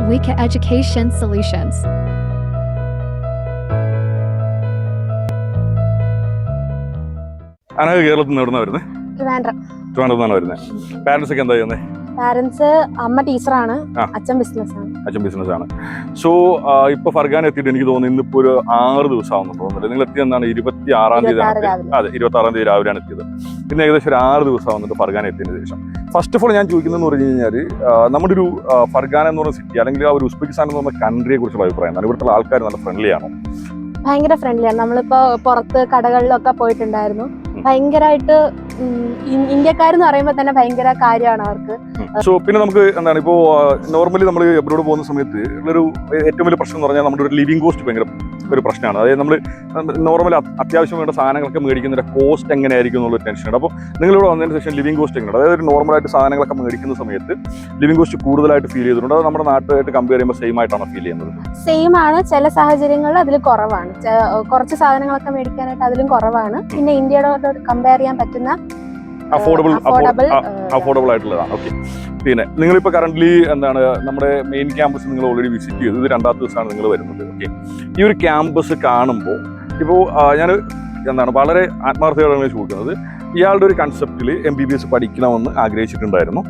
Wika Education Solutions. Anagha കേരളത്തിൽ നിന്ന് എവിടെ വരുന്നത്? ട്രിവാൻഡ്രത്താണ് വരുന്നത്. പാരന്റ്സ് ഒക്കെ എന്താ ചെയ്യുന്നത്? പാരന്റ്സ് അമ്മ ടീച്ചറാണ്, അച്ഛൻ ബിസിനസ് ആണ്. സോ ഇപ്പൊ ഫർഗാൻ എത്തിയിട്ട് എനിക്ക് തോന്നുന്നു ഇന്നിപ്പോ ഒരു 6 ദിവസം ആവുന്നു തോന്നുന്നില്ല. നിങ്ങൾ എത്തിയെന്നാണ് 26-ാം തീയതി. അതെ, 26-ാം തീയതി രാവിലെയാണ് എത്തിയത്. പിന്നെ ഏകദേശം ഒരു 6 ദിവസം ആവുന്നുണ്ട് ഫർഗാൻ എത്തിയതിന് ശേഷം. ഫസ്റ്റ് ഓഫ് ഓൾ ഞാൻ ചോദിക്കുന്നതെന്ന് പറഞ്ഞു കഴിഞ്ഞാൽ, നമ്മുടെ ഒരു ഫർഗാൻ എന്ന് പറഞ്ഞ സിറ്റി അല്ലെങ്കിൽ ആ ഒരു ഉസ്ബെക്കിസ്ഥാൻ എന്ന് പറഞ്ഞ കൺട്രിയെ കുറിച്ചുള്ള അഭിപ്രായം എന്താണ്? ഇവിടുത്തെ ആൾക്കാർ നല്ല ഫ്രണ്ട്ലി ആണോ? ഭയങ്കര ഫ്രണ്ട്ലിയാണ്. നമ്മളിപ്പോ പുറത്ത് കടകളിലൊക്കെ പോയിട്ടുണ്ടായിരുന്നു. ഭയങ്കരമായിട്ട് ഇന്ത്യക്കാരെന്ന് പറയുമ്പോൾ തന്നെ ഭയങ്കര കാര്യമാണ് അവർക്ക്. സോ പിന്നെ നമുക്ക് എന്താണ്, ഇപ്പോൾ നോർമലി നമ്മൾ എബ്രോഡ് പോകുന്ന സമയത്ത് ഉള്ളൊരു ഏറ്റവും വലിയ പ്രശ്നം എന്ന് പറഞ്ഞാൽ നമ്മുടെ ഒരു ലിവിങ് കോസ്റ്റ് ഭയങ്കര ഒരു പ്രശ്നമാണ്. അതായത് നമ്മൾ നോർമലി അത്യാവശ്യം വേണ്ട സാധനങ്ങളൊക്കെ മേടിക്കുന്നതിന്റെ കോസ്റ്റ് എങ്ങനെയായിരിക്കും എന്നുള്ള ടെൻഷനുണ്ട്. അപ്പോൾ നിങ്ങളിവിടെ വന്നതിന് ശേഷം ലിവിങ് കോസ്റ്റ് എങ്ങനെയാണ്? അതായത് ഒരു നോർമലായിട്ട് സാധനങ്ങളൊക്കെ മേടിക്കുന്ന സമയത്ത് ലിവിങ് കോസ്റ്റ് കൂടുതലായിട്ട് ഫീൽ ചെയ്തിട്ടുണ്ട്? അത് നമ്മുടെ നാട്ടുമായിട്ട് കമ്പയർ ചെയ്യുമ്പോൾ സെയിം ആയിട്ടാണ് ഫീൽ ചെയ്യുന്നത്? സെയിം ആണ്. ചില സാഹചര്യങ്ങളിൽ അതിൽ കുറവാണ്. കുറച്ച് സാധനങ്ങളൊക്കെ മേടിക്കാനായിട്ട് അതിലും കുറവാണ്. പിന്നെ ഇന്ത്യയോട് കമ്പയർ ചെയ്യാൻ പറ്റുന്ന അഫോർഡബിൾ ആയിട്ടുള്ളതാണ്. ഓക്കെ. പിന്നെ നിങ്ങളിപ്പോൾ കറന്റ് എന്താണ് നമ്മുടെ മെയിൻ ക്യാമ്പസ് നിങ്ങൾ ഓൾറെഡി വിസിറ്റ് ചെയ്തു. ഇത് 2ാമത്തെ ദിവസമാണ് നിങ്ങൾ വരുന്നത്. ഓക്കെ. ഈ ഒരു ക്യാമ്പസ് കാണുമ്പോൾ ഇപ്പോൾ ഞാൻ എന്താണ് വളരെ ആത്മാർത്ഥതയോടാണ് ചോദിക്കുന്നത്. ഇയാളുടെ ഒരു കൺസെപ്റ്റിൽ MBBS പഠിക്കണമെന്ന് ആഗ്രഹിച്ചിട്ടുണ്ടായിരുന്നു.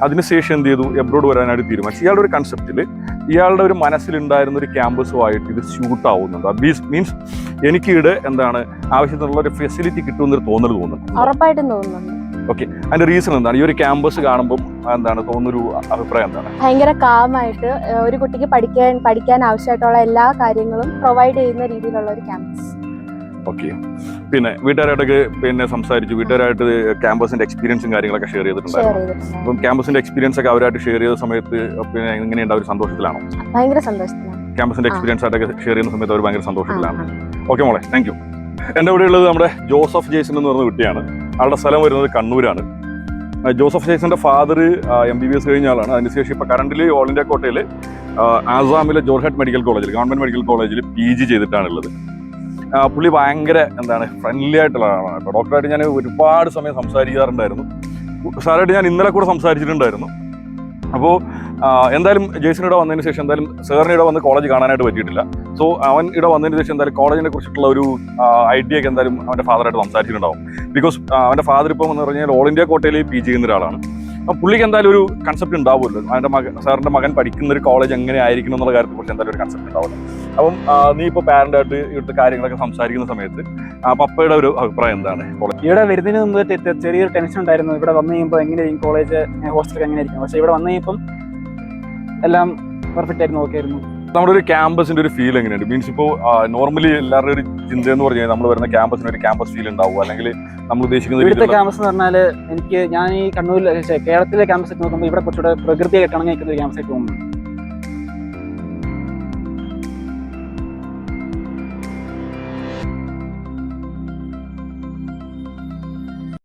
അതിനുശേഷം എന്ത് ചെയ്തു? എബ്രോഡ് വരാനായിട്ട് തീരുമാനിച്ചു. ഇയാളുടെ ഒരു കൺസെപ്റ്റിൽ ഇയാളുടെ ഒരു മനസ്സിലുണ്ടായിരുന്ന ഒരു ക്യാമ്പസുമായിട്ട് ഇത് സ്യൂട്ട് ആവുന്നുണ്ട്. മീൻസ് എനിക്കിവിടെ എന്താണ് ആവശ്യത്തിനുള്ള ഒരു ഫെസിലിറ്റി കിട്ടുമെന്നൊരു തോന്നുന്നുണ്ട്. ഉറപ്പായിട്ടും തോന്നുന്നുണ്ട്. ഓക്കെ. അതിന്റെ റീസൺ എന്താണ്? ഈ ഒരു ക്യാമ്പസ് കാണുമ്പോൾ എന്താണ് തോന്നുന്നൊരു അഭിപ്രായം എന്താണ്? ഭയങ്കര കാമായിട്ട് ഒരു കുട്ടിക്ക് പഠിക്കാൻ ആവശ്യമായിട്ടുള്ള എല്ലാ കാര്യങ്ങളും പ്രൊവൈഡ് ചെയ്യുന്ന രീതിയിലുള്ള ഒരു ക്യാമ്പസ്. ഓക്കെ. പിന്നെ വീട്ടുകാരായിട്ടൊക്കെ പിന്നെ സംസാരിച്ചു. വീട്ടുകാരായിട്ട് ക്യാമ്പസിന്റെ എക്സ്പീരിയൻസും കാര്യങ്ങളൊക്കെ ഷെയർ ചെയ്തിട്ടുണ്ടായിരുന്നു. അപ്പം ക്യാമ്പസിന്റെ എക്സ്പീരിയൻസ് ഒക്കെ അവരായിട്ട് ഷെയർ ചെയ്ത സമയത്ത് പിന്നെ എങ്ങനെയുണ്ട്? അവർ സന്തോഷത്തിലാണോ? ഭയങ്കര സന്തോഷത്തിലാണ്. ക്യാമ്പസിന്റെ എക്സ്പീരിയൻസ് ആയിട്ടൊക്കെ ഷെയർ ചെയ്യുന്ന സമയത്ത് അവർ ഭയങ്കര സന്തോഷത്തിലാണ്. ഓക്കെ മോളെ, താങ്ക് യു. എൻ്റെ ഇവിടെ ഉള്ളത് നമ്മുടെ ജോസഫ് ജേസൺ എന്ന് പറഞ്ഞ കുട്ടിയാണ്. ആളുടെ സ്ഥലം വരുന്നത് കണ്ണൂരാണ്. ജോസഫ് ജേസന്റെ ഫാദർ MBBS കഴിഞ്ഞ ആളാണ്. അതിനുശേഷം ഇപ്പോൾ കറന്റിൽ ഓൾ ഇന്ത്യ കോട്ടയിൽ ആസാമിലെ ജോർഹട്ട് മെഡിക്കൽ കോളേജിൽ, ഗവൺമെന്റ് മെഡിക്കൽ കോളേജിൽ PG ചെയ്തിട്ടാണുള്ളത്. പുള്ളി ഭയങ്കര എന്താണ് ഫ്രണ്ട്ലി ആയിട്ടുള്ള ആളാണ് കേട്ടോ. ഡോക്ടറായിട്ട് ഞാൻ ഒരുപാട് സമയം സംസാരിക്കാറുണ്ടായിരുന്നു. സാറായിട്ട് ഞാൻ ഇന്നലെ കൂടെ സംസാരിച്ചിട്ടുണ്ടായിരുന്നു. അപ്പോൾ എന്തായാലും ജേസൺ ഇവിടെ വന്നതിന് ശേഷം എന്തായാലും സാറിന് ഇവിടെ വന്ന് കോളേജ് കാണാനായിട്ട് പറ്റിയിട്ടില്ല. സോ അവൻ ഇവിടെ വന്നതിന് ശേഷം എന്തായാലും കോളേജിനെ കുറിച്ചിട്ടുള്ള ഒരു ഐഡിയ ഒക്കെ എന്തായാലും അവൻ്റെ ഫാദറായിട്ട് സംസാരിച്ചിട്ടുണ്ടാവും. ബിക്കോസ് അവൻ്റെ ഫാദർ ഇപ്പം എന്ന് പറഞ്ഞാൽ ഓൾ ഇന്ത്യ കോട്ടയിൽ PG ചെയ്യുന്ന ഒരാളാണ്. അപ്പം പുള്ളിക്ക് എന്തായാലും ഒരു കൺസെപ്റ്റ് ഉണ്ടാവുമല്ലോ. അവൻ്റെ സാറിൻ്റെ മകൻ പഠിക്കുന്ന ഒരു കോളേജ് എങ്ങനെ ആയിരിക്കണം എന്നുള്ള കാര്യത്തെക്കുറിച്ച് എന്തായാലും ഒരു കൺസെപ്റ്റ് ഉണ്ടാവുമല്ലോ. അപ്പം നീ ഇപ്പോൾ പാരൻ്റായിട്ട് ഇവിടുത്തെ കാര്യങ്ങളൊക്കെ സംസാരിക്കുന്ന സമയത്ത് പപ്പയുടെ ഒരു അഭിപ്രായം എന്താണ്? ഇവിടെ വരുന്നതിന് മുമ്പ് ചെറിയൊരു ടെൻഷൻ ഉണ്ടായിരുന്നു. ഇവിടെ വന്നു കഴിയുമ്പോൾ എങ്ങനെയായിരിക്കും കോളേജ്, ഹോസ്റ്റലൊക്കെ എങ്ങനെയായിരിക്കും. പക്ഷേ ഇവിടെ വന്നു കഴിയുമ്പം എല്ലാം പെർഫെക്റ്റ് ആയിരുന്നു, ഓക്കെ ആയിരുന്നു. നമ്മുടെ ഒരു ക്യാമ്പസിന്റെ ഒരു ഫീൽ എങ്ങനെയുണ്ട്? മീൻസ് ഇപ്പോൾ നോർമലി എല്ലാവരുടെ ഒരു ചിന്ത എന്ന് പറഞ്ഞാൽ നമ്മൾ വരുന്ന ക്യാമ്പസിന് ഒരു ക്യാമ്പസ് ഫീൽ ഉണ്ടാവും, അല്ലെങ്കിൽ നമ്മൾ ഉദ്ദേശിക്കുന്ന ഇവിടുത്തെ ക്യാമ്പസ് എന്ന് പറഞ്ഞാൽ ഞാൻ ഈ കണ്ണൂരിൽ കേരളത്തിലെ ക്യാമ്പസ് നോക്കുമ്പോൾ ഇവിടെ കുറച്ചുകൂടെ പ്രകൃതിയായിട്ട് ഇണങ്ങി നിൽക്കുന്ന ഒരു ക്യാമ്പസ് ആയിട്ട് തോന്നുന്നു.